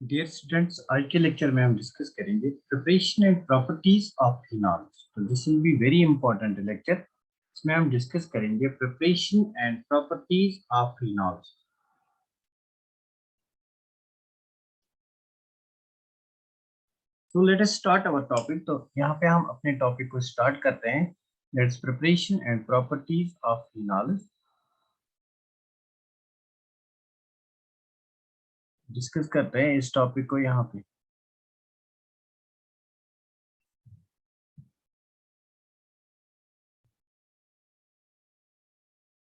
Dear students, आज के lecture में हम डिस्कस करेंगे preparation and properties of phenols. तो this will be very important lecture. इसमें हम डिस्कस करेंगे preparation and properties of phenols. तो let us start our topic. तो यहाँ पे हम अपने टॉपिक को स्टार्ट करते हैं। That's preparation and properties of phenols. Discuss करते हैं इस टॉपिक को यहाँ पे।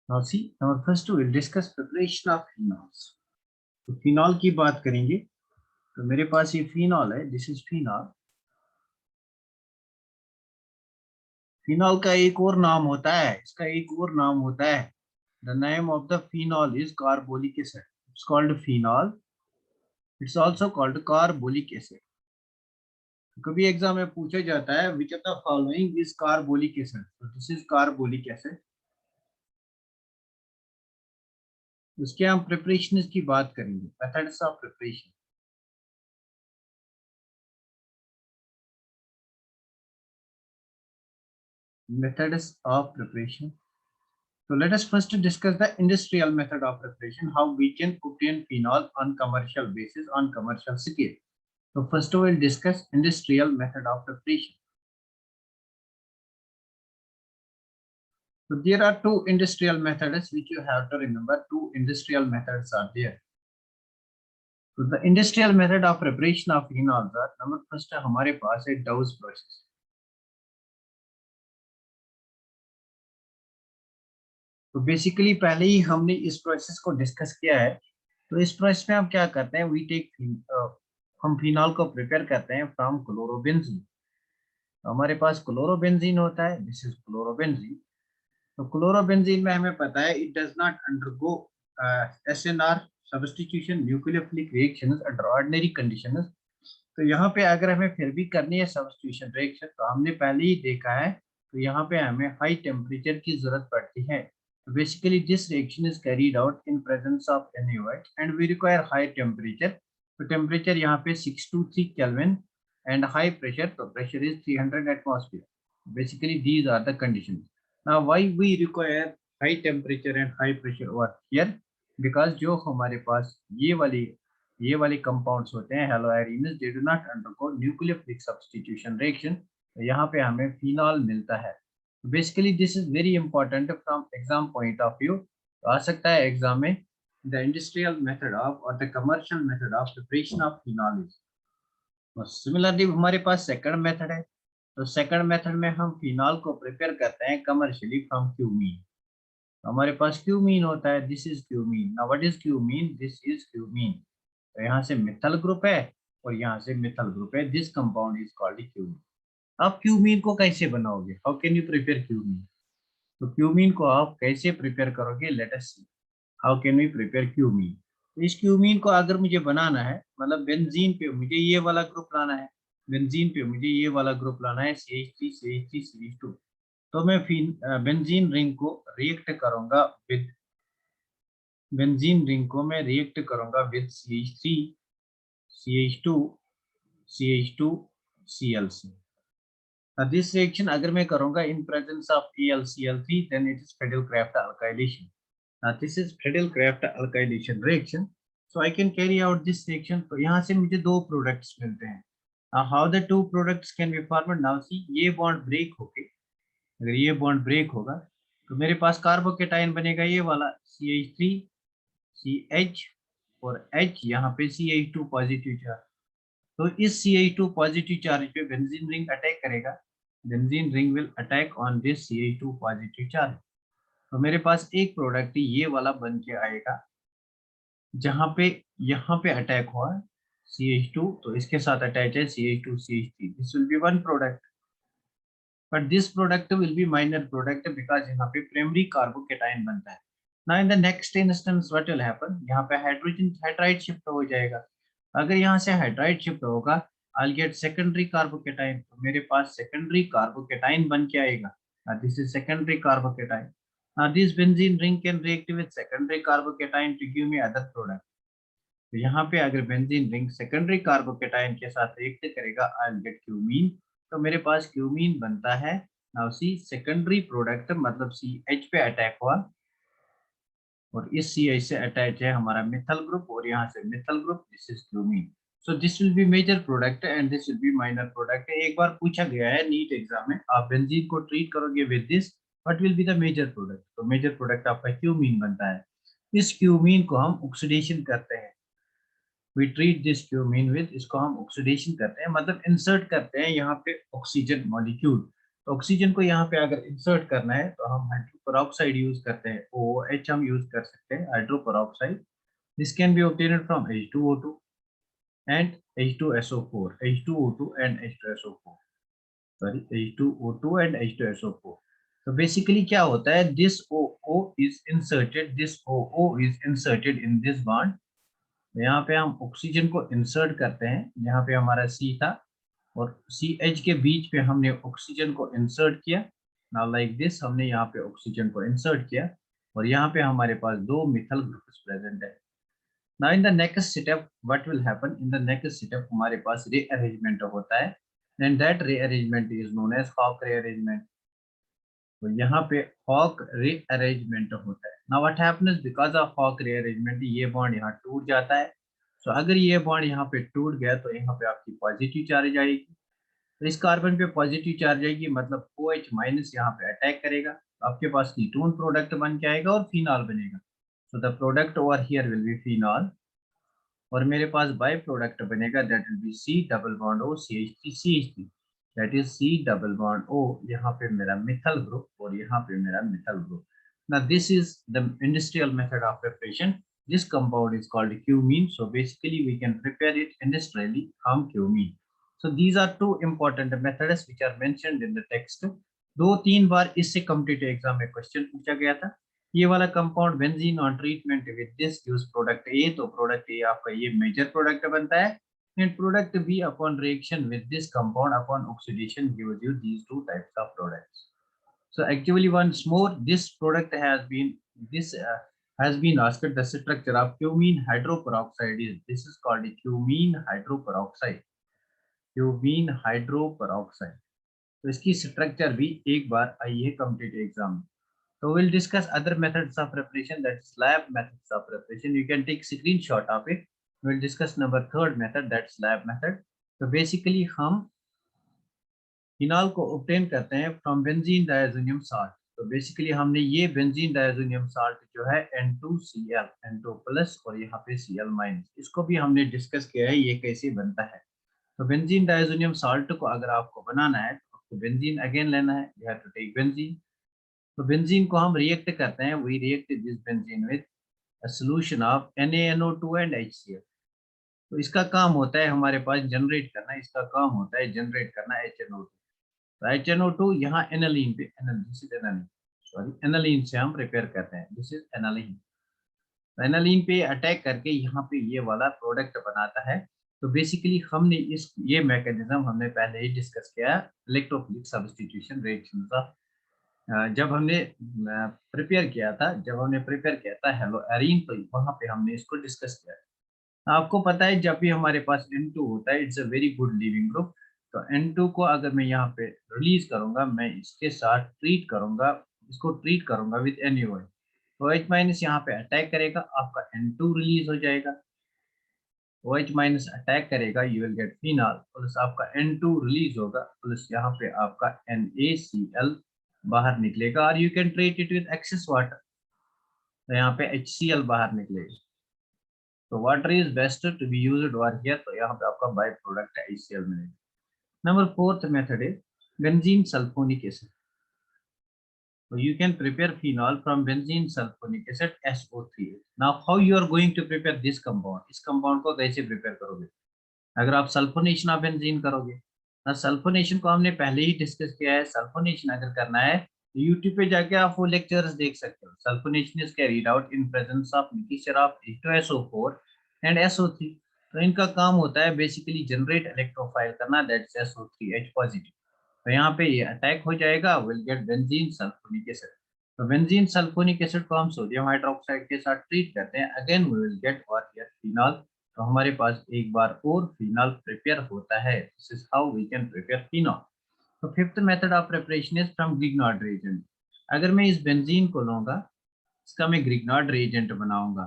Now see, number first will discuss preparation of phenols. तो फिनॉल की बात करेंगे। तो मेरे पास ये फिनॉल है, दिस इज फिनॉल। फिनॉल का एक और नाम होता है, इसका एक और नाम होता है। The name of the phenol is carbolic acid. It's called phenol. It's also called carbolic acid. कभी एग्जाम में पूछा जाता है which of the following is carbolic acid, तो दिस इज कार्बोलिक एसिड। उसके हम प्रिपरेशन की बात करेंगे, methods of preparation. Methods of preparation. So let us first discuss the industrial method of preparation, how we can obtain phenol on commercial basis, on commercial scale. So first we will discuss industrial method of preparation. So there are two industrial methods which you have to remember. Two industrial methods are there. So the industrial method of preparation of phenols are, number first हमारे पास है Dawes process. तो basically पहले ही हमने इस process को discuss किया है। तो इस प्रोसेस में हम क्या करते हैं, वी टेक हम फिनॉल को प्रिपेयर करते हैं फ्रॉम क्लोरोबेंजीन। तो हमारे क्लोरोबेंजीन पास क्लोरोबेंजीन होता है, दिस इज क्लोरोबेंजीन। तो क्लोरोबेंजीन में हमें पता है it does not undergo SNR substitution nucleophilic reactions under ordinary conditions. तो यहाँ पे अगर हमें फिर भी करनी है सब्स्टिट्यूशन रिएक्शन, तो हमने पहले ही देखा है, तो यहाँ पे हमें हाई टेम्परेचर की जरूरत पड़ती है। तो basically this reaction is carried out in presence of NaOH and we require high temperature. तो टेम्परेचर यहाँ पे 623 केल्विन एंड हाई प्रेशर, तो pressure is 300 atmosphere. Basically these are the conditions. Now why we require high temperature and high pressure over here, because जो हमारे पास ये वाले compounds होते हैं haloarenes, they do not undergo nucleophilic substitution reaction. तो यहाँ पे हमें फिनॉल मिलता है। Basically this is very important from exam point of view. तो आ सकता है एग्जाम में द इंडस्ट्रियल मेथड ऑफ और the commercial method of preparation of phenol is. Similarly हमारे पास सेकंड मेथड है। तो सेकंड मेथड में हम फिनॉल को प्रिपेयर करते हैं कमर्शियली फ्रॉम क्यूमीन। हमारे पास क्यूमीन होता है, this is cumene. Now what is cumene, this is cumene. तो यहाँ से मिथल ग्रुप है और यहाँ से मिथल ग्रुप है, this compound is called cumene. आप क्यूमीन को कैसे बनाओगे, how can you prepare cumene? तो क्यूमीन को आप कैसे प्रिपेयर करोगे, let us see how can we prepare cumene. तो इस क्यूमीन को अगर मुझे बनाना है, मतलब बेंजीन पे मुझे ये वाला ग्रुप लाना है, बेंजीन पे मुझे ये वाला ग्रुप लाना है, CH3 CH3 CH2। तो मैं फिर बेंजीन रिंग को रिएक्ट करूंगा विद, बेंजीन रिंग को मैं रिएक्ट करूंगा with CH3 CH2 CH2 Cl3। This reaction अगर मैं करूंगा in presence of AlCl3, then it is Friedel-Crafts alkylation. This is Friedel-Crafts alkylation reaction. So I can carry out this reaction. तो यहाँ से मुझे दो प्रोडक्ट्स मिलते हैं। How the two products can be formed? Now see, ये bond break होके, अगर ये बॉन्ड ब्रेक होगा तो मेरे पास कार्बोकेटाइन बनेगा ये वाला CH3 CH और H, यहाँ पे CH2 पॉजिटिव चार्ज। तो इस CH2 पॉजिटिव चार्ज पे बेंजीन रिंग अटैक करेगा। Benzene ring will attack on this CH2 positive charge. तो मेरे पास एक प्रोडक्ट ये वाला बन के आएगा, जहां पे यहाँ पे अटैक हुआ CH2, तो इसके साथ अटैच है CH2 CH3। This will B one product, but this product will be minor product because यहाँ पे प्राइमरी कार्बोकेटाइन बनता है। Now in the next instance what will happen, यहाँ पे हाइड्रोजन हाइड्राइड शिफ्ट हो जाएगा। अगर यहाँ से हाइड्राइड शिफ्ट होगा, आई गेट सेकेंडरी कार्बोकेटाइन। तो मेरे पास सेकेंडरी कार्बोकेटाइन बन के आएगा। This is secondary carbocation. This benzene ring can react with secondary carbocation to give me other product. तो यहाँ पे अगर बेंजीन रिंग सेकेंडरी कार्बोकेटाइन के साथ रिएक्ट करेगा, आई विल गेट क्यूमीन। तो मेरे पास क्यूमीन बनता है। नाउ सी सेकेंडरी प्रोडक्ट मतलब सी एच पे अटैक हुआ और इस सी एच से अटैच है हमारा मिथाइल ग्रुप और यहाँ से methyl group, this is cumene. So this will be major product and this will be minor product. एक बार पूछा गया है नीट एग्जाम में, आप बेंजीन को ट्रीट करोगे with this, what will be the major product? तो मेजर प्रोडक्ट आपका क्यूमीन बनता है। इस क्यूमीन को हम ऑक्सीडेशन करते हैं। We treat this cumene with, इसको हम ऑक्सीडेशन करते हैं मतलब इंसर्ट करते हैं यहाँ पे ऑक्सीजन मॉलिक्यूल। तो ऑक्सीजन को यहाँ पे अगर इंसर्ट करना है तो हम हाइड्रो पेरोक्साइड यूज करते हैं, OH हम यूज कर सकते हैं, hydro peroxide. This can be obtained from H2O2 and H2SO4, H2O2 and H2SO4, sorry H2O2 and H2SO4। तो बेसिकली क्या होता है, this OO is inserted, this OO is inserted in this bond। यहाँ पे हम ऑक्सीजन को इंसर्ट करते हैं, यहाँ पे हमारा सी था और सी एच के बीच पे हमने ऑक्सीजन को इंसर्ट किया। नाउ लाइक दिस, हमने यहाँ पे ऑक्सीजन को इंसर्ट किया और यहाँ पे हमारे पास दो मिथाइल ग्रुप्स प्रेजेंट है। Now in the next step what will happen, in the next step हमारे पास रीअरेंजमेंट होता है and that rearrangement is known as Hock rearrangement. तो यहाँ पे हॉक रीअरेंजमेंट होता है। Now what happens because of Hock rearrangement, ये बॉन्ड यहाँ टूट जाता है। सो अगर ये बॉन्ड यहाँ पे टूट गया तो यहाँ पे आपकी पॉजिटिव चार्ज आएगी। तो इस कार्बन पे पॉजिटिव चार्ज आएगी मतलब OH माइनस यहाँ पे अटैक करेगा, तो आपके पास कीटोन प्रोडक्ट बन के आएगा और फिनॉल बनेगा। So the product over here will be phenol और मेरे पास बाय प्रोडक्ट बनेगा that will B C double bond O CH3 that is C double bond O। यहाँ पे मेरा मिथाइल ग्रुप और यहाँ पे मेरा methyl group. Now this is the industrial method of preparation. This compound is called cumene. So basically we can prepare it industrially from cumene. So these are two important methods which are mentioned in the text। दो तीन बार इससे competitive exam में question पूछा गया था। ये वाला compound benzene on treatment with this gives product A. तो प्रोडक्ट ए आपका ये मेजर प्रोडक्ट बनता है and product B upon reaction with this compound upon oxidation gives you these two types of products। So actually once more this product has been asked, the structure of cumene hydroperoxide is, this is called cumene hydroperoxide, cumene hydroperoxide। तो इसकी structure भी एक बार आई है competitive exam में। So we'll discuss other methods of preparation, that's lab methods of preparation। You can take screenshot of it। We'll discuss number third method, that's lab method। तो basically हम phenol को obtain करते हैं from benzene diazonium salt। तो basically हमने ये benzene diazonium salt जो है N2Cl, N2 प्लस और यहाँ पे Cl माइनस, इसको भी हमने डिस्कस किया है ये कैसे बनता है। तो बेंजीन डायजोनियम साल्ट को अगर आपको बनाना है तो आपको बेंजीन अगेन लेना है, you have to take benzene. तो बेंजीन को हम रिएक्ट करते हैं, we react this benzene with a solution of NaNO2 and HCl। तो इसका काम होता है हमारे पास जनरेट करना, इसका काम होता है जनरेट करना HNO2। तो HNO2 यहाँ एनालीन पे, this is aniline, sorry aniline से हम प्रिपेयर करते हैं, दिस इज एनालीन। एनालीन पे अटैक करके यहाँ पे ये वाला प्रोडक्ट बनाता है। तो बेसिकली हमने इस ये मैकेनिज्म हमने पहले ही डिस्कस किया, इलेक्ट्रोफिलिक सब्स्टिट्यूशन रिएक्शन का। जब हमने प्रिपेयर किया था हेलो एरीन, तो वहां पे हमने इसको डिस्कस किया। आपको पता है जब भी हमारे पास N2 होता है, it's a very good leaving group. तो N2 को अगर मैं यहाँ पे रिलीज करूंगा, मैं इसके साथ ट्रीट करूंगा, इसको ट्रीट करूंगा विद NaOH। तो OH माइनस यहाँ पे अटैक करेगा, आपका N2 रिलीज हो जाएगा। OH माइनस अटैक करेगा, you will gate phenol plus आपका N2 रिलीज होगा प्लस यहाँ पे आपका NaCl बाहर निकलेगा और you can treat it with excess water. तो यहाँ पे HCl बाहर निकलेगा। तो water is best to be used over here. तो यहाँ पे आपका बाय प्रोडक्ट HCl मिलेगा। Number fourth method is benzene sulphonic acid. So you can prepare phenol from benzene sulfonic acid SO3। Now how you are going to prepare this compound? इस compound को कैसे prepare करोगे अगर आप sulphonation of benzene करोगे? ना sulphonation को हमने पहले ही डिस्कस किया है। सल्फोनेशन अगर करना है तो यूट्यूब पे जाके आप वो लेक्चर्स देख सकते हो। Sulphonation is carried out in presence of mixture of H2SO4 and SO3। तो इनका काम होता है बेसिकली जनरेट इलेक्ट्रोफाइल करना, दैट्स SO3H पॉजिटिव। तो यहाँ पे ये अटैक हो जाएगा, will get benzene sulphonic acid. तो बेंजीन सल्फोनिक एसिड को हम सोडियम हाइड्रोक्साइड के साथ ट्रीट करते हैं, again we will get what here phenol. तो हमारे पास एक बार और फिनॉल प्रिपेयर होता है। This is how we can prepare phenol. तो fifth method of preparation is from Grignard reagent. अगर मैं इस बेंजीन को लूंगा, इसका मैं ग्रिग्नार्ड रिएजेंट बनाऊंगा।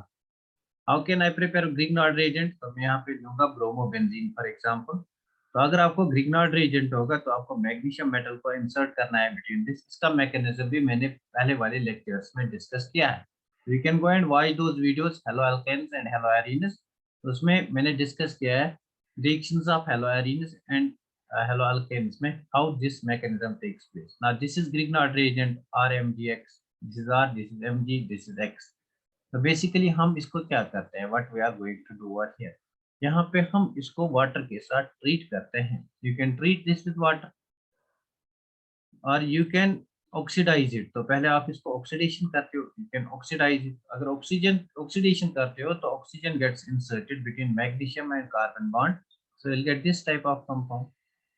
How can I prepare Grignard reagent? तो मैं यहाँ पे लूंगा ब्रोमोबेंजीन फॉर एग्जांपल। तो अगर आपको ग्रिग्नार्ड रिएजेंट होगा तो आपको मैग्नीशियम मेटल को इंसर्ट करना है बिटवीन दिस। इसका मैकेनिज्म भी मैंने पहले वाले लेक्चर्स में डिस्कस किया है। We can go and watch those videos, haloalkanes and haloarenes. उसमें मैंने डिस्कस किया है reactions of haloarenes and haloalkanes में how this mechanism takes place. Now this is Grignard reagent RMgX, this is R, this is Mg, this is X। तो basically हम इसको क्या करते हैं, what we are going to do over here, यहाँ पे हम इसको वाटर के साथ ट्रीट करते हैं। You can treat this with water और यू कैन ऑक्सीडाइज इट। तो पहले आप इसको ऑक्सीडेशन करते हो, यू कैन ऑक्सीडाइज इट। अगर ऑक्सीजन ऑक्सीडेशन करते हो तो oxygen gets inserted between magnesium and carbon bond, so you will get this type of compound.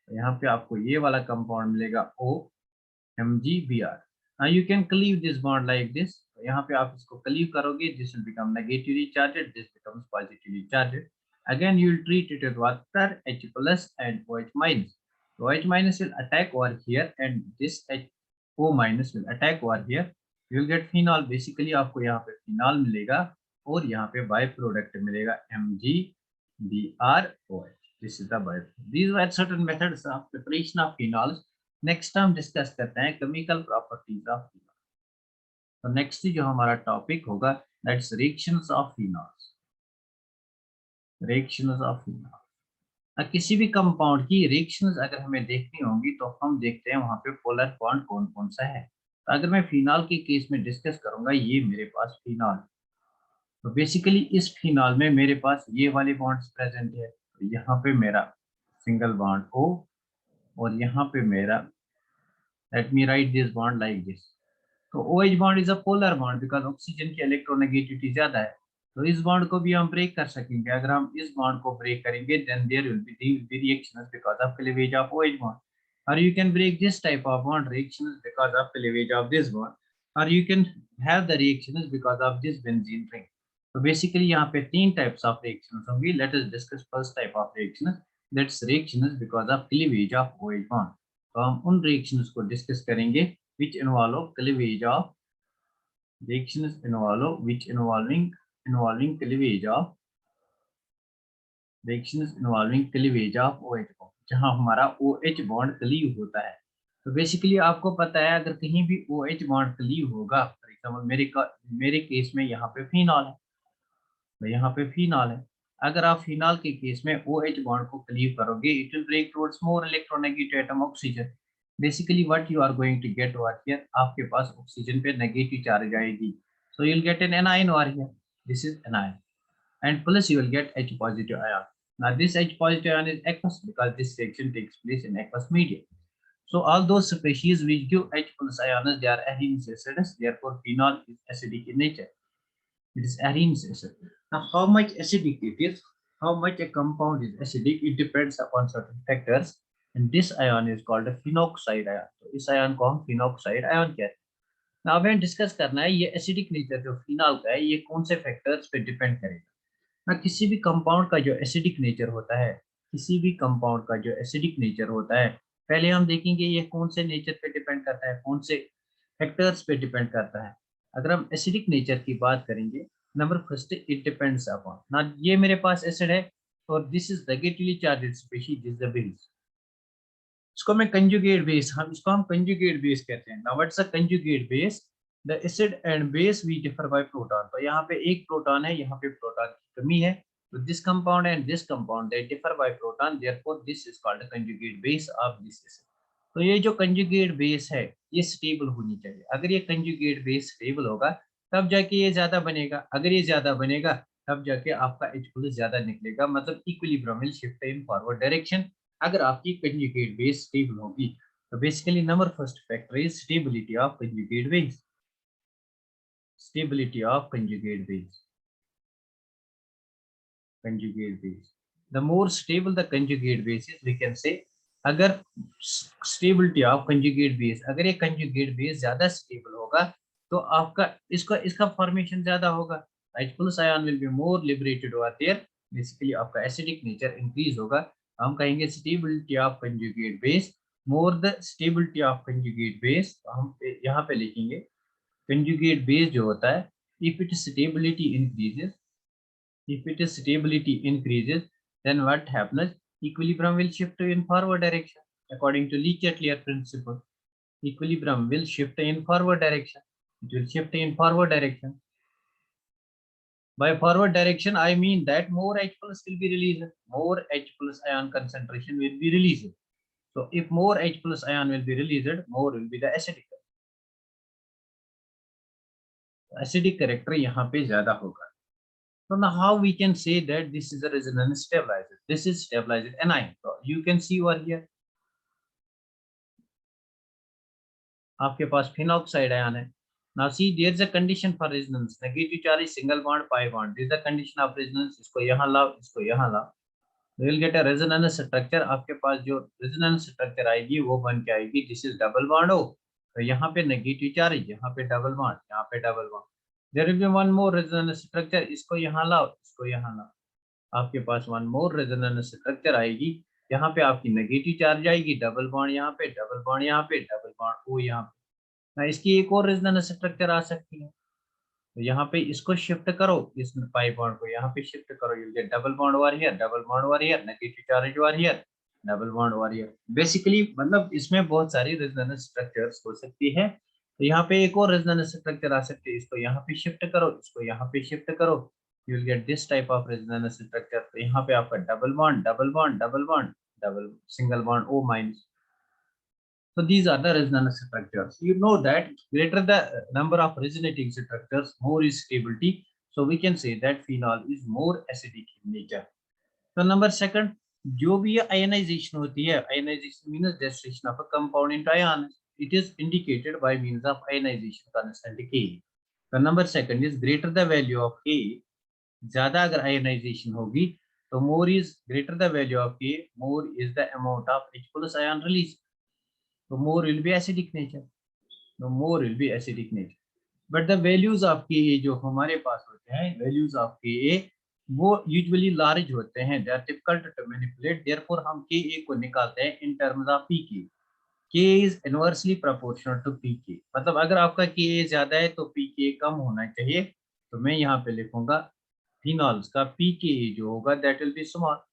तो यहाँ पे आपको ये वाला कंपाउंड मिलेगा OMgBr। Now you can cleave this bond like this। तो यहाँ पे आप इसको cleave करोगे, this will become negatively charged, this becomes positively charged। Again you will treat it with water, H plus and OH minus। So OH minus will attack over here and this O minus will attack over here। You will get phenol। Basically आपको यहाँ पे phenol मिलेगा और यहाँ पे by product मिलेगा MgBrOH। This is the byproduct। These were certain methods of preparation of phenols। Next हम discuss करते हैं केमिकल प्रॉपर्टीज ऑफ फिनॉल। तो नेक्स्ट जो हमारा टॉपिक होगा that's reactions of phenols. Reactions of phenol, किसी भी कंपाउंड की रिएक्शंस अगर हमें देखनी होंगी तो हम देखते हैं वहां पे पोलर बॉन्ड कौन कौन सा है। तो अगर मैं फिनॉल के केस में डिस्कस करूंगा, ये मेरे पास फिनॉल, तो बेसिकली इस फिनॉल में मेरे पास ये वाले बॉन्ड्स प्रेजेंट है। तो यहाँ पे मेरा सिंगल बॉन्ड O और यहाँ पे मेरा, let me write this bond like this। तो OH bond is a polar bond because oxygen की इलेक्ट्रोनेगेटिविटी ज्यादा है। तो इस बॉन्ड को भी हम ब्रेक कर सकेंगे। अगर हम इस बॉन्ड को ब्रेक करेंगे then there will be reactions because of cleavage of OH bond। or you can break this type of bond reactions because of cleavage of this bond, or you can have the reactions because of this benzene ring। तो basically यहाँ पे तीन types of reactions होंगी। Let us discuss first type of reaction, that's reactions because of cleavage of OH bond। तो हम उन reactions को discuss करेंगे which involve cleavage of reactions involving cleavage of reactions involving cleavage of OH bond, जहां हमारा OH bond cleave होता है। तो बेसिकली आपको पता है अगर कहीं भी OH bond क्लीव होगा, फॉर एग्जांपल मेरे केस में यहाँ पे फिनॉल है, तो यहाँ पे फिनॉल है। अगर आप फिनॉल के केस में OH बॉन्ड को क्लीव करोगे, it will break towards more electronegative atom oxygen. Basically what you are going to get over here, आपके पास ऑक्सीजन पे नेगेटिव चार्ज आएगी, so you will get an anion over here, this is anion, and plus you will get H positive ion। Now this H positive ion is aqueous because this reaction takes place in aqueous medium। So all those species which give H plus ions, they are Arrhenius acids, therefore phenol is acidic in nature, it is Arrhenius acid। Now how much acidic it is, how much a compound is acidic, it depends upon certain factors, and this ion is called a phenoxide ion। तो इस ion को हम phenoxide ion कहते हैं। Now हमें discuss करना है ये एसिडिक नेचर जो फिनॉल का है ये कौन से फैक्टर्स पे डिपेंड करेगा। ना किसी भी कंपाउंड का जो एसिडिक नेचर होता है, किसी भी कंपाउंड का जो एसिडिक नेचर होता है, पहले हम देखेंगे ये कौन से नेचर पे डिपेंड करता है, कौन से फैक्टर्स पे डिपेंड करता है। अगर हम एसिडिक नेचर की बात करेंगे, number first it depends upon, ना ये मेरे पास एसिड है और this is negatively charged species, this is the base. इसको मैं कंजुगेट बेस, इसको हम कंजुगेट बेस कहते हैं। Now what's a conjugate base, the acid and base we differ by proton. तो यहाँ पे एक प्रोटॉन है, यहाँ पे प्रोटॉन की कमी है, तो this compound and this compound they differ by proton, therefore this is called conjugate base of this acid. तो ये जो कंजुगेट बेस है ये स्टेबल होनी चाहिए। अगर ये कंजुगेट बेस स्टेबल होगा तब जाके ये ज्यादा बनेगा, अगर ये ज्यादा बनेगा तब जाके आपका H प्लस ज्यादा निकलेगा, मतलब equilibrium will shift in forward direction अगर आपकी कंजुगेट बेस स्टेबल होगी। तो basically number first factor is stability of conjugate base, stability of conjugate base, conjugate base। The more stable the conjugate base is, we can say, अगर stability of conjugate base, अगर ये conjugate base ज्यादा stable होगा तो आपका इसका formation ज्यादा होगा, H plus ion will be more liberated over there basically आपका एसिडिक नेचर इंक्रीज होगा। हम कहेंगे stability of conjugate base, more the stability of conjugate base, हम यहाँ पे लिखेंगे कंजुगेट बेस जो होता है, if it stability increases, if its stability increases, then what happens? Equilibrium will shift in forward direction. According to Le-Chatelier's principle, equilibrium will shift in forward direction. It will shift in forward direction. By forward direction, I mean that more H plus will be released. More H plus ion concentration will be released. So if more H plus ion will be released, more will be the acidic. Acidic character यहाँ पे ज़्यादा होगा. So now how we can say that this is a resonance stabilizer? This is stabilized anion. So you can see over here. आपके पास phenol ion है. Now see there is a condition for resonance. Negative charge, single bond, pi bond. This is the condition of resonance. इसको यहाँ लाओ, इसको यहाँ लाओ. You will get a resonance structure. आपके पास जो resonance structure आएगी वो बन के आएगी. This is double bond O. तो यहाँ पे negative charge, यहाँ पे double bond, यहाँ पे double bond. There will be one more resonance structure. इसको यहाँ लाओ, इसको यहाँ लाओ. आपके पास वन मोर रेजोनेंस स्ट्रक्चर आएगी. यहाँ पे आपकी नेगेटिव चार्ज आएगी, डबल बॉन्ड यहाँ पे, डबल बॉन्ड यहाँ पे, डबल बॉन्ड ओ यहाँ पे. ना इसकी एक और रेजोनेंस स्ट्रक्चर आ सकती है. तो यहाँ पे इसको शिफ्ट करो, इस पाई बॉन्ड को यहाँ पे शिफ्ट करो, you get double bond over here, double bond over here, negative charge over here, double bond over here. Basically मतलब इसमें बहुत सारी रेजोनेंस स्ट्रक्चर्स हो सकती है. तो यहाँ पे एक और रेजोनेंस स्ट्रक्चर आ सकती है, इसको यहाँ पे शिफ्ट करो, इसको यहाँ पे शिफ्ट करो, you will get this type of resonance structure. तो यहाँ पे आपका double bond, double bond, double bond, double single bond O minus. So these are the resonance structures. You know that greater the number of resonating structures, more is stability. So we can say that phenol is more acidic in nature. So number second, जो भी ये ionization होती है, ionization means distillation of a compound into ions. It is indicated by means of ionization constant K. So number second is greater the value of K. ज़्यादा अगर ionization होगी, तो more is greater the value of K, more is the amount of H plus ion release. So more will be acidic nature. So more will be acidic nature. But the values of Ka जो हमारे पास होते हैं, values of Ka वो usually large होते हैं. They are difficult to manipulate. Therefore हम Ka को निकालते हैं in terms of Pk. K is inversely proportional to Pk. मतलब अगर आपका Ka ज्यादा है तो Pk कम होना चाहिए. तो मैं यहाँ पे लिखूंगा phenols का Pka जो होगा that will be small.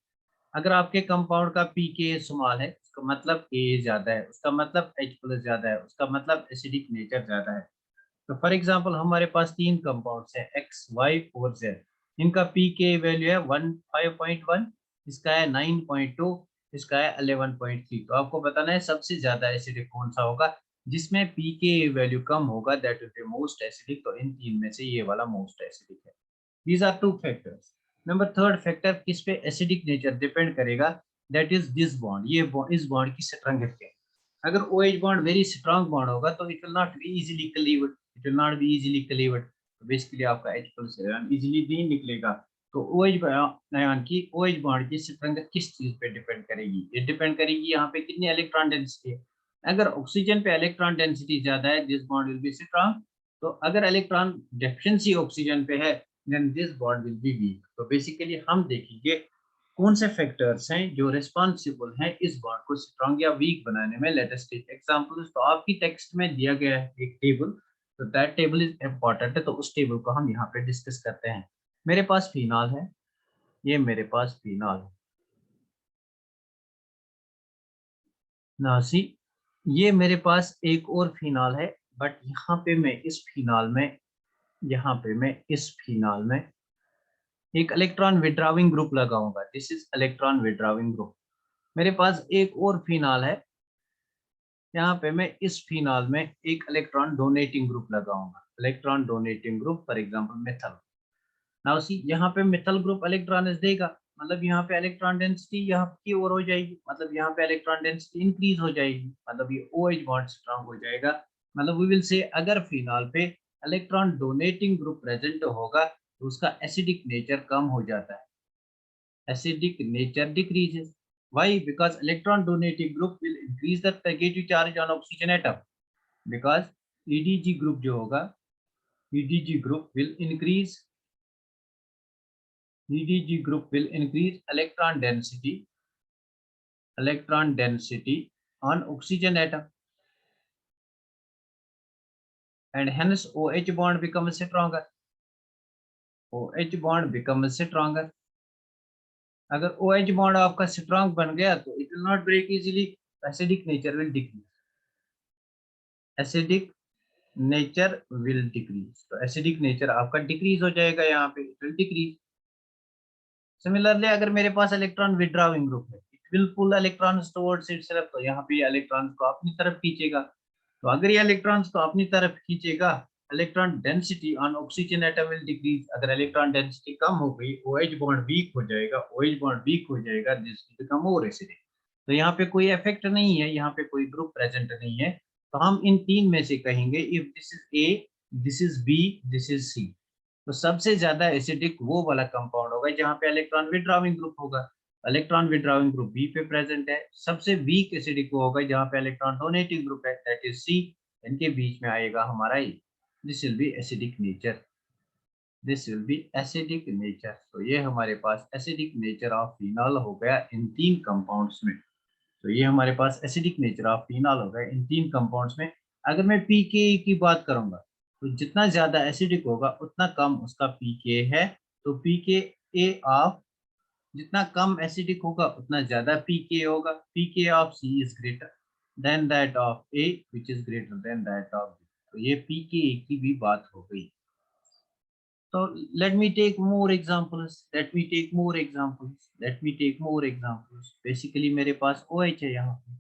अगर आपके कंपाउंड का pK स्मॉल है, उसका मतलब Ka ज्यादा है, उसका मतलब H प्लस ज्यादा है, उसका मतलब एसिडिक नेचर ज्यादा है. तो फॉर एग्जांपल हमारे पास तीन कंपाउंड्स हैं X, Y और Z. इनका pK वैल्यू है 5.1, इसका है 9.2, इसका है 11.3. तो आपको बताना है सबसे ज्यादा एसिडिक कौन सा होगा. जिसमें pK वैल्यू कम होगा that will be most acidic. तो इन तीन में से ये वाला मोस्ट एसिडिक है. These are two factors. Number third factor किस पे एसिडिक नेचर डिपेंड करेगा, दैट इज दिस बॉन्ड. ये इस बॉन्ड की स्ट्रेंथ पे. अगर OH bond very strong bond होगा तो it will not be easily cleaved, it will not be easily cleaved. तो बेसिकली आपका H प्लस आयन इजीली नहीं निकलेगा. तो OH आयन की, OH बॉन्ड की स्ट्रेंथ किस चीज पे डिपेंड करेगी, ये डिपेंड करेगी यहाँ पे कितनी इलेक्ट्रॉन डेंसिटी है. अगर ऑक्सीजन पे इलेक्ट्रॉन डेंसिटी ज्यादा है, this bond will be strong. तो अगर इलेक्ट्रॉन डेफिशिएंसी ऑक्सीजन पे है, then this bond will be weak. तो बेसिकली हम देखेंगे कौन से फैक्टर्स हैं जो रिस्पॉन्सिबल हैं इस बॉन्ड को स्ट्रॉन्ग या वीक बनाने में. Let us take examples. तो आपकी टेक्स्ट में दिया गया है एक टेबल, तो दैट टेबल इज इंपॉर्टेंट है. तो उस टेबल को हम यहाँ पे डिस्कस करते हैं. मेरे पास फिनॉल है, ये मेरे पास फिनॉल है ना. सी ये मेरे पास एक और फिनॉल है, बट यहाँ पे मैं इस फिनॉल में, यहाँ पे मैं इस फिनॉल में एक इलेक्ट्रॉन विड्रॉविंग ग्रुप लगाऊंगा. This is electron withdrawing group. मेरे पास एक और फिनॉल है, यहाँ पे मैं इस फिनॉल में एक इलेक्ट्रॉन डोनेटिंग ग्रुप लगाऊंगा. Electron donating group for example methyl. Now see यहाँ पे मेथल ग्रुप इलेक्ट्रॉन देगा, मतलब यहाँ पे इलेक्ट्रॉन डेंसिटी यहाँ की ओर हो जाएगी, मतलब यहाँ पे इलेक्ट्रॉन डेंसिटी इंक्रीज हो जाएगी, मतलब ये OH बॉन्ड स्ट्रांग हो जाएगा. मतलब वी विल से अगर फिनॉल पे इलेक्ट्रॉन डोनेटिंग ग्रुप प्रेजेंट होगा तो उसका एसिडिक नेचर कम हो जाता है. Acidic nature decreases. Why? Because electron donating group will increase the negative charge on oxygen atom. Because EDG group जो होगा, EDG group will increase DDG group will increase electron density on oxygen atom, and hence OH bond becomes stronger. OH bond becomes stronger. अगर OH bond आपका strong बन गया तो it will not break easily. Acidic nature will decrease. Acidic nature will decrease. तो acidic nature आपका decrease हो जाएगा यहाँ पे. It will decrease. Similarly, अगर मेरे पास इलेक्ट्रॉन विड्रॉइंग ग्रुप है, it will pull electrons towards itself. तो यहाँ पे इलेक्ट्रॉन्स को अपनी तरफ खींचेगा. तो अगर ये इलेक्ट्रॉन्स को अपनी तरफ खींचेगा, electron density on oxygen atom will decrease. अगर इलेक्ट्रॉन डेंसिटी कम हो गई, OH बॉन्ड वीक हो जाएगा. OH बॉन्ड वीक हो जाएगा, this will become more acidic. तो यहाँ पे कोई इफेक्ट नहीं है, यहाँ पे कोई ग्रुप प्रेजेंट नहीं है. तो हम इन तीन में से कहेंगे if this is A, this is B, this is C. तो सबसे ज्यादा एसिडिक वो वाला कंपाउंड होगा जहाँ पे इलेक्ट्रॉन विड्रॉइंग ग्रुप होगा. इलेक्ट्रॉन विड्रॉइंग ग्रुप बी पे प्रेजेंट है. सबसे वीक एसिडिक वो होगा जहाँ पे इलेक्ट्रॉन डोनेटिंग ग्रुप है, दैट इज सी. इनके बीच में आएगा हमारा A. This will be acidic nature. This will be acidic nature. तो ये हमारे पास एसिडिक नेचर ऑफ फिनॉल हो गया इन तीन कंपाउंड्स में. तो ये हमारे पास एसिडिक नेचर ऑफ फिनॉल हो गया इन तीन कंपाउंड्स में. अगर मैं पीके की बात करूंगा तो जितना ज्यादा एसिडिक होगा उतना कम उसका पीके है. तो पीके ए ऑफ, जितना कम एसिडिक होगा उतना ज्यादा पीके होगा. PK of C is greater than that of A which is greater than that of B. तो ये पीके की भी बात हो गई. तो let me take more examples. Basically मेरे पास OH है यहाँ पे.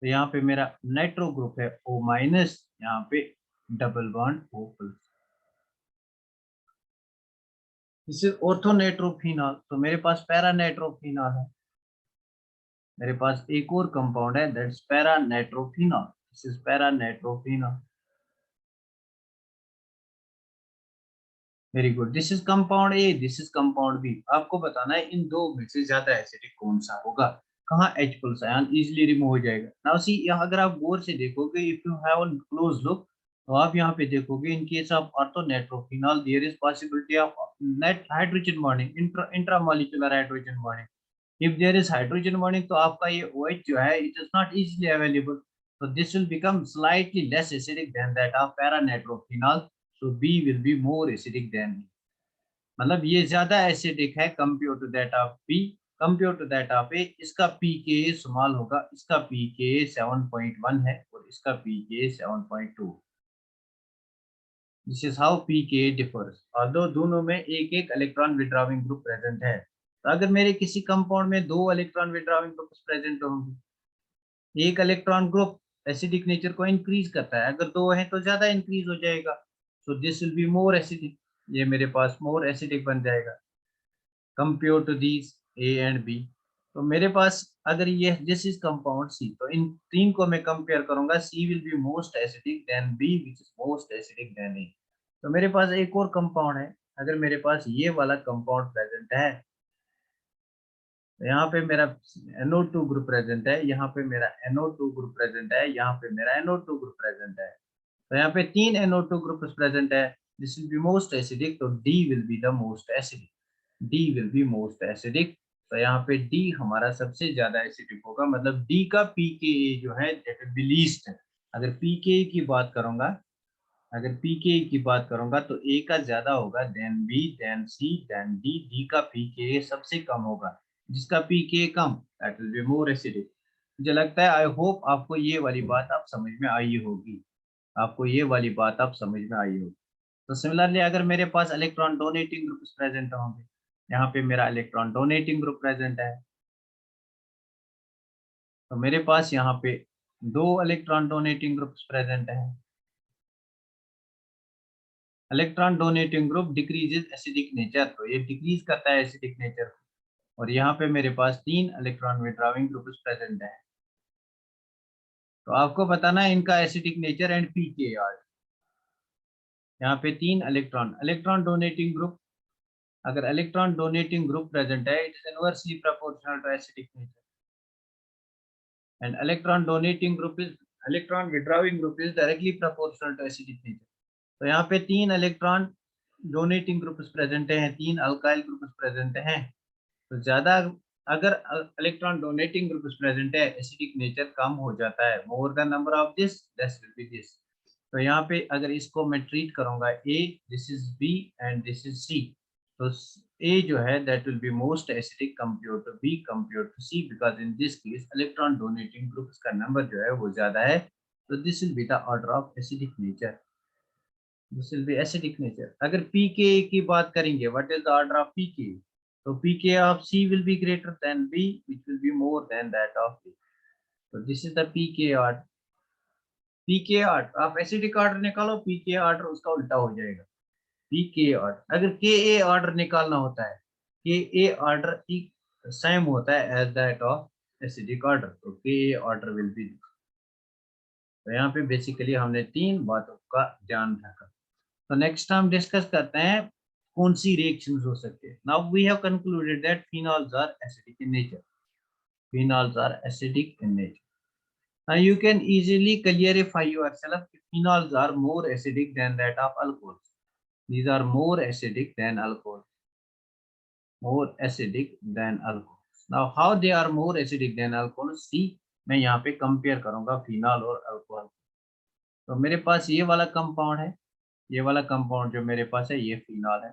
तो यहाँ पे मेरा नाइट्रो ग्रुप है O माइनस, यहाँ पे डबल बॉन्ड O प्लस. इसे ऑर्थोनाइट्रोफिनॉल. तो मेरे पास पैरानाइट्रोफिनॉल है. मेरे पास एक और कंपाउंड है, that's paranitrophenol. This is paranitrophenol. Very good. This is compound A, this is compound B. आपको बताना है इन दो में से ज्यादा एसिडिक कौन सा होगा. कहाँ H plus ion easily remove हो जाएगा. नाउ सी, यहाँ अगर आप गौर से देखोगे, if you have a close look, तो आप यहाँ पे देखोगे in case of orthonitrophenol there is possibility of net hydrogen bonding, intramolecular hydrogen bonding. If there is hydrogen bonding तो आपका ये OH जो है it is not easily available. So this will become slightly less acidic than that of paranitrophenol. So B will be more acidic than A. मतलब ये ज्यादा acidic है compare to that of B, compare to that of A. इसका pKa small होगा, इसका pKa 7.1 है और इसका pKa 7.2. This is how pKa differs. Although दोनों में एक एक इलेक्ट्रॉन विड्रॉइंग ग्रुप प्रेजेंट है. तो अगर मेरे किसी कंपाउंड में दो इलेक्ट्रॉन विड्रॉइंग ग्रुप प्रेजेंट होंगे, एक इलेक्ट्रॉन ग्रुप एसिडिक नेचर को इंक्रीज करता है, अगर दो है तो ज्यादा इंक्रीज हो जाएगा. So this will be more acidic. ये मेरे पास मोर एसिडिक बन जाएगा compare to these A and B. तो मेरे पास अगर ये दिस इज कंपाउंड सी, तो इन तीन को मैं कंपेयर करूंगा. C will be most acidic then B which is most acidic then A. तो मेरे पास एक और कंपाउंड है. अगर मेरे पास ये वाला कंपाउंड प्रेजेंट है, तो यहाँ पे मेरा NO2 ग्रुप प्रेजेंट है, यहाँ पे मेरा NO2 ग्रुप प्रेजेंट है, यहाँ पे मेरा NO2 ग्रुप प्रेजेंट है. तो यहाँ पे तीन NO2 ग्रुप प्रेजेंट है. This will be most acidic. तो D will be the most acidic. D will be most acidic. तो यहाँ पे D हमारा सबसे ज्यादा एसिडिक होगा. मतलब D का pKa जो है दैट विल बी लीस्ट. अगर pKa की बात करूंगा, अगर pKa की बात करूंगा तो A का ज्यादा होगा then B, then C, then D. D का pKa सबसे कम होगा. जिसका pKa कम, that will be more acidic. मुझे लगता है, आई होप आपको ये वाली बात आप समझ में आई होगी. आपको ये वाली बात आप समझ में आई होगी. तो सिमिलरली अगर मेरे पास इलेक्ट्रॉन डोनेटिंग ग्रुप प्रेजेंट होंगे, यहाँ पे मेरा इलेक्ट्रॉन डोनेटिंग ग्रुप प्रेजेंट है. तो मेरे पास यहाँ पे दो इलेक्ट्रॉन डोनेटिंग ग्रुप्स प्रेजेंट है. Electron donating group decreases acidic nature. तो ये डिक्रीज करता है एसिडिक नेचर. और यहाँ पे मेरे पास तीन इलेक्ट्रॉन विड्रॉइंग ग्रुप्स प्रेजेंट है. तो आपको बताना है इनका एसिडिक नेचर एंड pKa. यहाँ पे तीन इलेक्ट्रॉन डोनेटिंग ग्रुप. अगर इलेक्ट्रॉन डोनेटिंग ग्रुप प्रेजेंट है, it is inversely proportional to acidic nature. And electron withdrawing group is directly proportional to acidic nature. तो यहाँ पे तीन इलेक्ट्रॉन डोनेटिंग ग्रुप्स प्रेजेंट हैं, 3 अल्काइल ग्रुप्स प्रेजेंट हैं, तो ज्यादा अगर इलेक्ट्रॉन डोनेटिंग ग्रुप्स प्रेजेंट है, एसिडिक नेचर कम हो जाता है। More the number of this, less will be this. तो यहाँ पे अगर इसको मैं ट्रीट करूंगा A, this is B and this is C, तो ए जो है that will be most acidic compare to B compare to C, because in this case electron donating groups का नंबर जो है वो ज्यादा है। तो this will be the order of acidic nature, this will be acidic nature. अगर pK की बात करेंगे, what is the order of pK, तो pK of C will be greater than B, which will be more than that of B. तो this is the pK order. PK order, आप acidic order निकालो, pK order उसका उल्टा हो जाएगा, पीके order. अगर के ए ऑर्डर निकालना होता है, के ए ऑर्डर सेम होता है as that of acidic order, तो K A order will be. तो यहाँ पे बेसिकली हमने 3 बातों का ध्यान रखा। तो नेक्स्ट हम डिस्कस करते हैं कौन सी रिएक्शंस हो सकते हैं। Now we have concluded that phenols are acidic in nature, phenols are acidic in nature. Now you can easily clarify yourself, phenols are more acidic than that of alcohols. These are more acidic than alcohol, more acidic than alcohol. Now how they are more acidic than alcohol, see, मैं यहाँ पे compare करूंगा phenol और alcohol. तो मेरे पास ये वाला compound है, ये वाला कंपाउंड जो मेरे पास है ये फिनॉल है।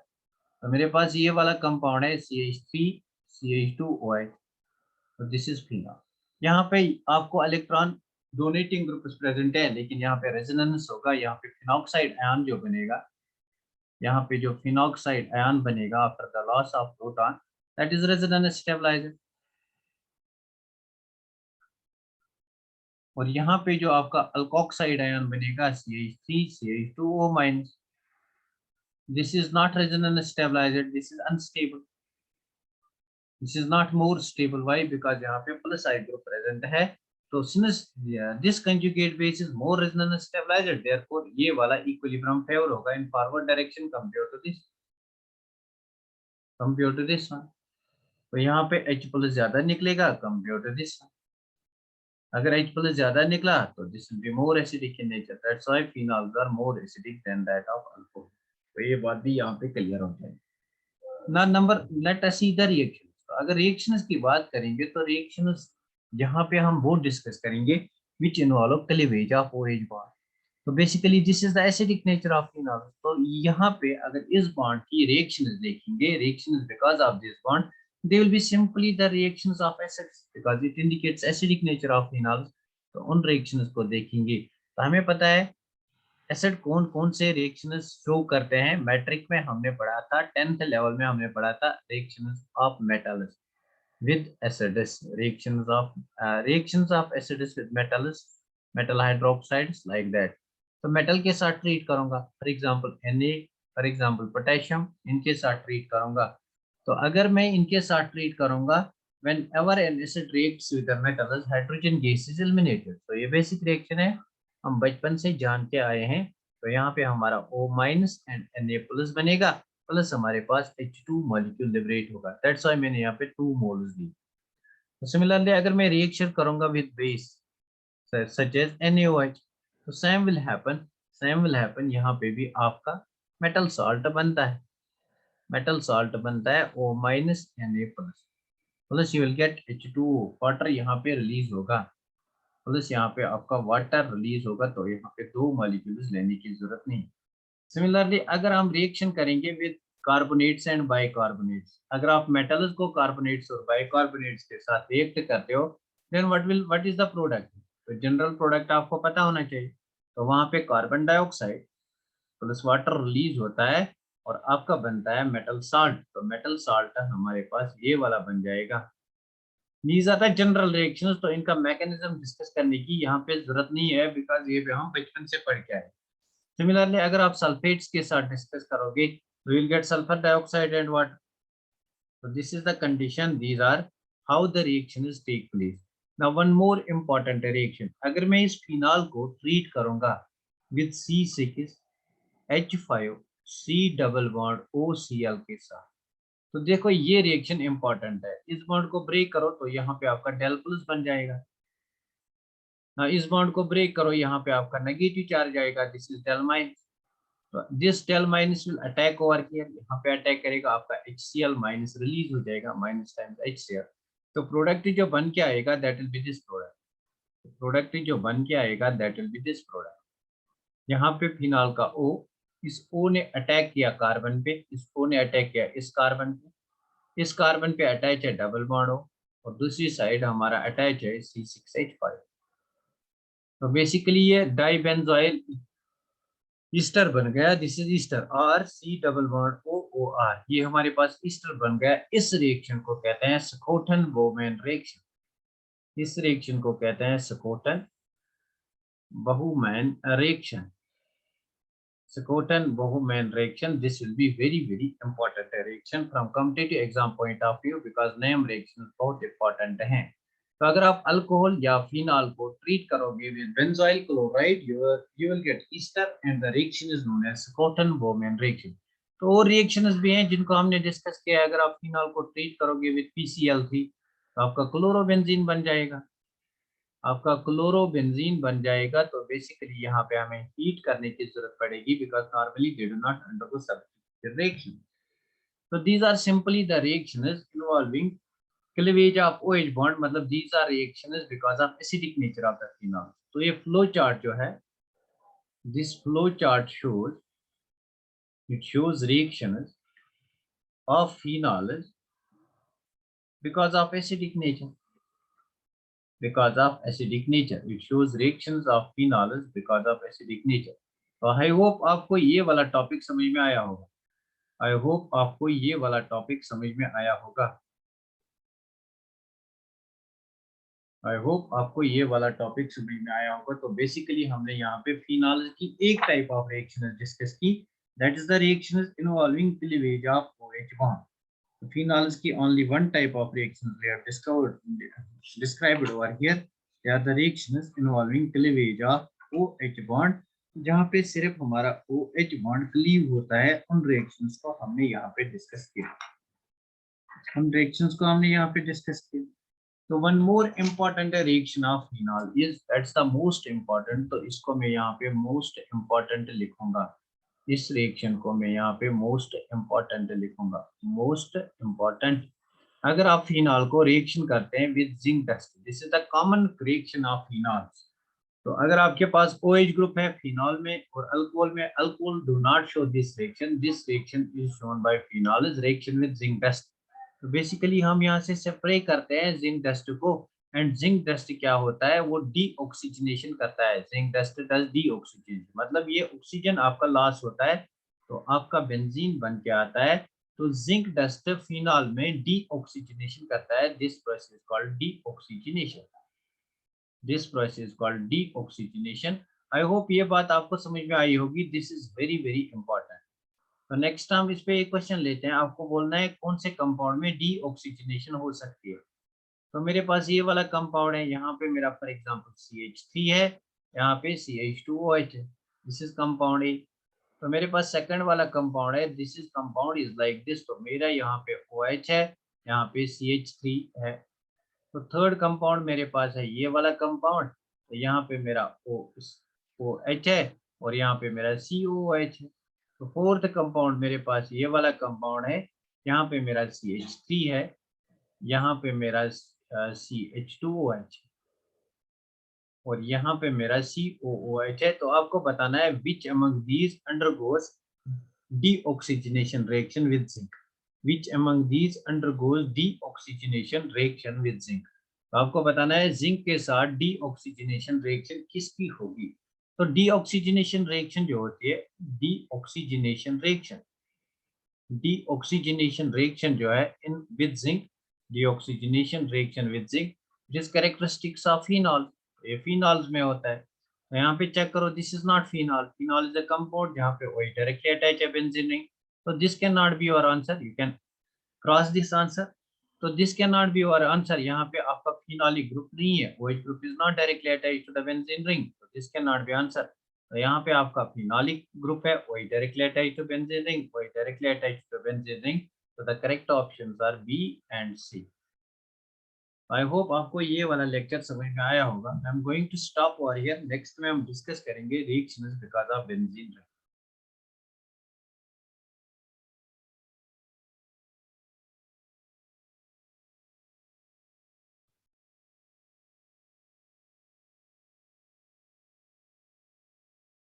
तो मेरे पास ये वाला कंपाउंड है CH3 CH2OH, तो दिस इज फिनॉल। यहाँ पे आपको इलेक्ट्रॉन डोनेटिंग ग्रुप्स प्रेजेंट है, लेकिन यहाँ पे रेजोनेंस होगा, यहाँ पे फिनॉक्साइड आयन जो बनेगा, यहाँ पे जो फिनॉक्साइड आयन बनेगा after the loss of proton, that is resonance stabiliser. और यहाँ पे जो आपका अल्कोक्साइड आयन बनेगा CH3 CH2O-, this is not resonance stabilizer, this is unstable, this is not more stable. Why? Because यहाँ पे प्लस साइड ग्रुप प्रेजेंट है। तो since this conjugate base is more resonance stabilizer, therefore ये वाला equilibrium favour होगा in forward direction compared to this one। तो यहाँ पे H प्लस ज्यादा निकलेगा compared to this one। अगर H प्लस ज्यादा निकला तो this will be more acidic in nature, that's why phenols are more acidic than that of alcohol। तो ये बात भी यहाँ पे क्लियर हो जाएगी ना। Number late us see the reaction. तो अगर रिएक्शंस की बात करेंगे तो रिएक्शंस यहाँ पे हम वो डिस्कस करेंगे which involve cleavage of OH bond. तो basically this is the acidic nature of phenol. तो यहाँ पे अगर इस बॉन्ड की रिएक्शंस देखेंगे, reactions because of this bond, they will be simply the reactions of acids because it indicates acidic nature of phenols। तो उन रिएक्शंस को देखेंगे तो हमें पता है एसिड कौन कौन से रिएक्शंस शो करते हैं। मैट्रिक में हमने पढ़ा था, 10th लेवल में हमने पढ़ा था reactions of metals with acids, reactions of acids with metals, metal hydroxides like that. तो मेटल के साथ ट्रीट करूंगा, for example Na, for example potassium, इनके साथ ट्रीट करूंगा। तो अगर मैं इनके साथ ट्रीट करूंगा, whenever an acid reacts with the metals, hydrogen gas is eliminated। तो ये बेसिक रिएक्शन है, हम बचपन से जान के आए हैं। तो यहाँ पे हमारा O- एंड Na+ बनेगा, प्लस हमारे पास H2 मॉलिक्यूल लिबरेट होगा, दैट्स व्हाई मैंने यहाँ पे 2 मोल्स दी। तो सिमिलरली अगर मैं रिएक्शन करूंगा with base such as NaOH, तो सेम विल हैपन यहाँ पे भी आपका मेटल सॉल्ट बनता है, मेटल सॉल्ट बनता है O- Na+, plus you will gate H2O, water यहाँ पे रिलीज होगा, प्लस यहाँ पे आपका वाटर रिलीज होगा, तो यहाँ पे 2 मॉलिक्यूल्स लेने की जरूरत नहीं। सिमिलरली अगर हम रिएक्शन करेंगे विद कार्बोनेट्स एंड बाइकार्बोनेट्स, अगर आप मेटल्स को कार्बोनेट्स और बाइकार्बोनेट्स के साथ रिएक्ट करते हो, then what is the product. तो जनरल प्रोडक्ट आपको पता होना चाहिए। तो वहां पे carbon dioxide plus water release होता है और आपका बनता है मेटल साल्ट। तो मेटल साल्ट हमारे पास ये वाला बन जाएगा। These are the general reactions. तो इनका मैकेनिज्म डिस्कस करने की यहाँ पे जरूरत नहीं है, बिकॉज ये भी हम बचपन से पढ़ के आए। सिमिलरली अगर आप सल्फेट्स के साथ डिस्कस करोगे, तो will get sulphur dioxide and water. तो this is the condition, these are how the reactions take place. Now one more important reaction, अगर मैं इस फिनॉल को ट्रीट करूंगा with C6H5 C double bond OCl के साथ, तो देखो ये रिएक्शन इंपॉर्टेंट है। इस बॉन्ड को ब्रेक करो तो यहाँ पे आपका डेल प्लस बन जाएगा। ना इस बॉन्ड को ब्रेक करो, यहाँ पे आपका नेगेटिव चार्ज आएगा, दिस इज डेल माइनस। तो this tail minus will attack over here, यहाँ पे अटैक करेगा, आपका HCl माइनस रिलीज हो जाएगा माइनस टाइम्स HCl। तो प्रोडक्ट जो बन के आएगा that will be this product, product जो बन के आएगा that will be this product. यहाँ पे फिनॉल का O, इस O ने अटैक किया कार्बन पे, इस O ने अटैक किया इस कार्बन पे, इस कार्बन पे अटैच है डबल बॉन्ड O, और दूसरी साइड हमारा अटैच है C6H5। तो बेसिकली ये डाइबेंजोइल ईस्टर बन गया, दिस इज ईस्टर, और C डबल बॉन्ड OOR, ये हमारे पास ईस्टर बन गया। इस रिएक्शन को कहते हैं स्कोटन बोमेन रिएक्शन, इस रिएक्शन को कहते हैं स्कोटन बहुमैन reaction, Schotten-Bohman reaction. This will be very important reaction from competitive exam point of view because name reactions बहुत important हैं। तो अगर आप अल्कोहल या फिनॉल को ट्रीट करोगे with benzoyl chloride, you will get ester and the reaction is known as Schotten-Bohman reaction। तो और रिएक्शंस भी हैं जिनको हमने डिस्कस किया है। अगर आप फिनॉल को ट्रीट करोगे with PCl3 तो आपका क्लोरोबेंजीन बन जाएगा, आपका क्लोरोबेंजीन बन जाएगा। तो बेसिकली यहाँ पे हमें हीट करने की जरूरत पड़ेगी because normally they do not undergo substitution reaction. तो these are simply the reactions involving cleavage of OH bond, मतलब these are reactions because of acidic nature of the phenol. तो ये फ्लो चार्ट जो है, this flow chart shows, it shows reactions of phenols because of acidic nature, because of acidic nature, it shows reactions of phenols because of acidic nature। तो आई hope आपको ये वाला topic समझ में आया होगा, आई होप आपको ये वाला टॉपिक समझ में आया होगा, आई होप आपको ये वाला टॉपिक समझ में आया होगा। तो बेसिकली हमने यहाँ पे फिनॉल्स की एक टाइप ऑफ रिएक्शन डिस्कस की, that is the reaction involving cleavage of OH bond. Phenols की only one type of reactions we have described over here, they are the reactions involving cleavage of OH bond, जहाँ पे सिर्फ हमारा OH bond cleave होता है। उन reactions को हमने यहाँ पे डिस्कस किया, उन रिएक्शंस को हमने यहाँ पे डिस्कस किया। तो one more important reaction of phenol is, that's the most important, तो इसको मैं यहाँ पे मोस्ट इम्पोर्टेंट लिखूंगा, इस रिएक्शन को मैं यहाँ पे मोस्ट इम्पोर्टेंट लिखूंगा, मोस्ट इम्पोर्टेंट। अगर आप फिनॉल को रिएक्शन करते हैं with zinc dust, this is the common reaction of phenols. तो अगर आपके पास OH ग्रुप है फिनॉल में और अल्कोहल में, alcohol do not show this reaction is shown by phenol is reaction with zinc dust. तो बेसिकली हम यहाँ से सेपरेट करते हैं जिंक डस्ट को, एंड जिंक डस्ट क्या होता है, वो डीऑक्सीजनेशन करता है। जिंक डस्ट डज डीऑक्सीजनेशन, मतलब ये ऑक्सीजन आपका लॉस होता है तो आपका बेंजीन बन के आता है। तो जिंक डस्ट फिनॉल में डीऑक्सीजनेशन करता है, this process called deoxygenation, this process called deoxygenation. I hope ये बात आपको समझ में आई होगी, दिस इज वेरी इंपॉर्टेंट। तो नेक्स्ट हम इस पे एक क्वेश्चन लेते हैं, आपको बोलना है कौन से कंपाउंड में डीऑक्सीजनेशन हो सकती है। तो मेरे पास ये वाला कंपाउंड है, यहाँ पे मेरा फॉर एग्जांपल CH3 है, यहाँ पे CH2OH है, दिस इज कंपाउंड ए। तो मेरे पास सेकंड वाला कंपाउंड है, this is compound is like this, तो मेरा यहाँ पे OH है, यहाँ पे CH3 है। तो थर्ड कंपाउंड मेरे पास है ये वाला कंपाउंड, तो यहाँ पे मेरा OH है और यहाँ पे मेरा COOH है। तो फोर्थ कंपाउंड मेरे पास ये वाला कंपाउंड है, यहाँ पे मेरा CH3 है, यहाँ पे मेरा CH2OH और यहाँ पे मेरा COOH है। तो आपको बताना है which among these undergoes deoxygenation reaction with zinc, which among these undergoes deoxygenation reaction with zinc. तो आपको बताना है जिंक के साथ डीऑक्सीजनेशन रिएक्शन किसकी होगी। तो डीऑक्सीजनेशन रिएक्शन जो होती है, डीऑक्सीजनेशन रिएक्शन जो है in with zinc, deoxygenation reaction with zinc, it is characteristics of phenol, ये फिनॉल्स में होता है। तो यहाँ पे चेक करो, this is not phenol, phenol is a compound जहाँ पे OH डायरेक्टली अटैच है बेंजीन रिंग। तो this can not be your answer, you can cross this answer. तो this can not be your answer, यहाँ पे आपका phenolic group नहीं है, OH group is not directly attached to the benzene ring, तो this can not be answer. तो यहाँ पे आपका फिनॉलिक ग्रुप है, OH directly attached to benzene ring, OH directly attached to benzene ring. तो the correct options are B and C। I hope आपको ये वाला लेक्चर समझ में आया होगा। I am going to stop over here, next में हम डिस्कस करेंगे reactions because of benzene ring.